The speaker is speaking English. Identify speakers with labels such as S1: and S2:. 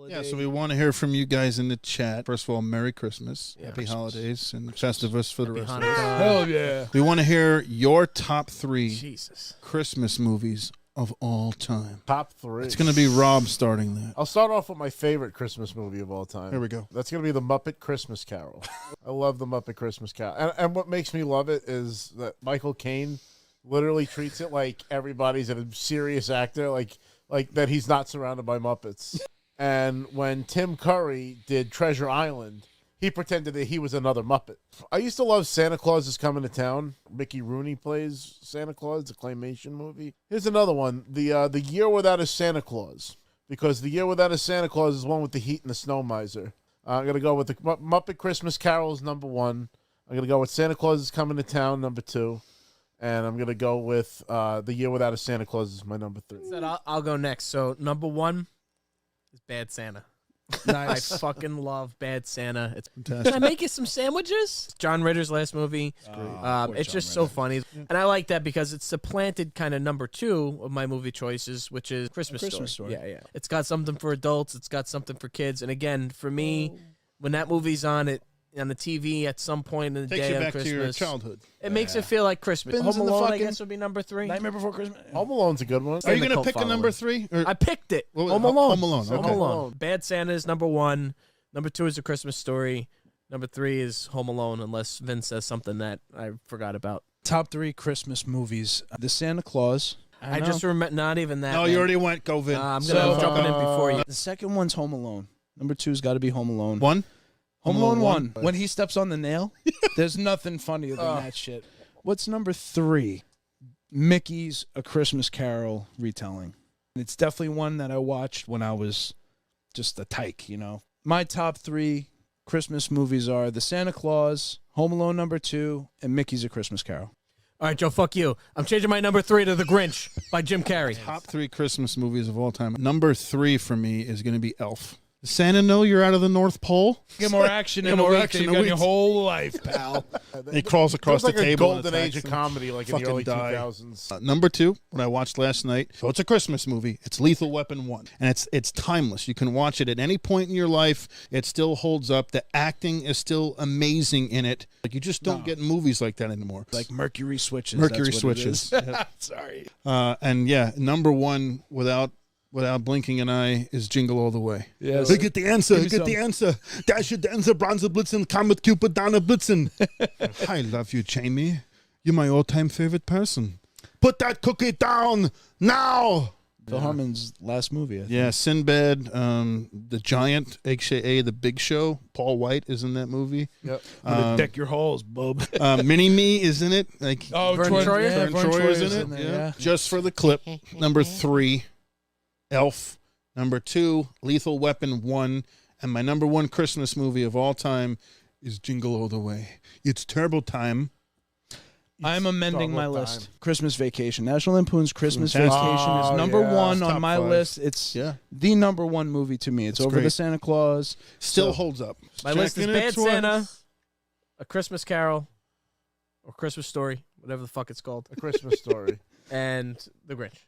S1: Yeah, so we want to hear from you guys in the chat. First of all, Merry Christmas, Happy Holidays, and Festivus for the rest of us.
S2: Hell yeah.
S1: We want to hear your top 3 Christmas movies of all time.
S3: Top 3.
S1: It's going to be Rob starting that.
S3: I'll start off with my favorite Christmas movie of all time.
S1: Here we go.
S3: That's going to be The Muppet Christmas Carol. I love The Muppet Christmas Carol. And what makes me love it is that Michael Caine literally treats it like everybody's a serious actor, like that he's not surrounded by Muppets. And when Tim Curry did Treasure Island, he pretended that he was another Muppet. I used to love Santa Claus is Coming to Town. Mickey Rooney plays Santa Claus, the claymation movie. Here's another one, The Year Without a Santa Claus, because The Year Without a Santa Claus is one with the heat and the snow miser. I'm going to go with the Muppet Christmas Carol is number 1. I'm going to go with Santa Claus is Coming to Town, number 2. And I'm going to go with The Year Without a Santa Claus is my number 3.
S4: I'll go next. So number 1 is Bad Santa. Nice. I fucking love Bad Santa. It's fantastic. Can I make you some sandwiches? John Ritter's last movie. It's just so funny. And I like that because it's supplanted kind of number 2 of my movie choices, which is Christmas Story. Yeah. It's got something for adults. It's got something for kids. And again, for me, when that movie's on the TV at some point in the day on Christmas. Takes you back to your childhood. It makes it feel like Christmas. Home Alone, I guess, would be number 3.
S2: Nightmare Before Christmas.
S3: Home Alone's a good one.
S1: Are you going to pick a number 3?
S4: I picked it.
S1: Home Alone. Okay.
S4: Home Alone. Bad Santa is number 1. Number 2 is A Christmas Story. Number 3 is Home Alone, unless Vince says something that I forgot about.
S2: Top 3 Christmas movies. The Santa Claus.
S4: I just remember, not even that.
S1: No, you already went. Go, Vin.
S4: I'm jumping in before you.
S2: The second one's Home Alone. Number 2's got to be Home Alone.
S1: 1?
S2: Home Alone 1. When he steps on the nail, there's nothing funnier than that shit. What's number 3? Mickey's A Christmas Carol retelling. It's definitely one that I watched when I was just a tyke, you know. My top 3 Christmas movies are The Santa Claus, Home Alone number 2, and Mickey's A Christmas Carol.
S4: All right, Joe, fuck you. I'm changing my number 3 to The Grinch by Jim Carrey.
S1: Top 3 Christmas movies of all time. Number 3 for me is going to be Elf. Does Santa know you're out of the North Pole?
S2: Get more action in a week than you got your whole life, pal.
S1: He crawls across the table.
S3: Like a golden age of comedy, like in the early 2000s.
S1: Number 2, what I watched last night. So it's a Christmas movie. It's Lethal Weapon 1, and it's timeless. You can watch it at any point in your life. It still holds up. The acting is still amazing in it. Like you just don't get movies like that anymore.
S2: Like Mercury Switches.
S1: Mercury Switches.
S2: Sorry.
S1: And yeah, number 1 without blinking an eye is Jingle All the Way.
S2: Yes.
S1: Get the answer. Get the answer. Dash your dancer, Bronze Blitzen, Comet Cupid, Donna Blitzen. I love you, Jamie. You're my all-time favorite person. Put that cookie down now.
S2: Phil Hartman's last movie.
S1: Yeah, Sinbad, the Giant, a.k.a. The Big Show. Paul White is in that movie.
S3: Yep.
S2: Deck your halls, bub.
S1: Mini-Me is in it. Like
S4: Vern Troyer?
S1: Vern Troyer's in it.
S2: Yeah.
S1: Just for the clip. Number 3. Elf, number 2, Lethal Weapon 1, and my number 1 Christmas movie of all time is Jingle All the Way. It's terrible time.
S2: I'm amending my list. Christmas Vacation. National Lampoon's Christmas Vacation is number 1 on my list. It's the number 1 movie to me. It's over The Santa Claus.
S1: Still holds up.
S4: My list is Bad Santa, A Christmas Carol, or Christmas Story, whatever the fuck it's called.
S3: A Christmas Story.
S4: And The Grinch.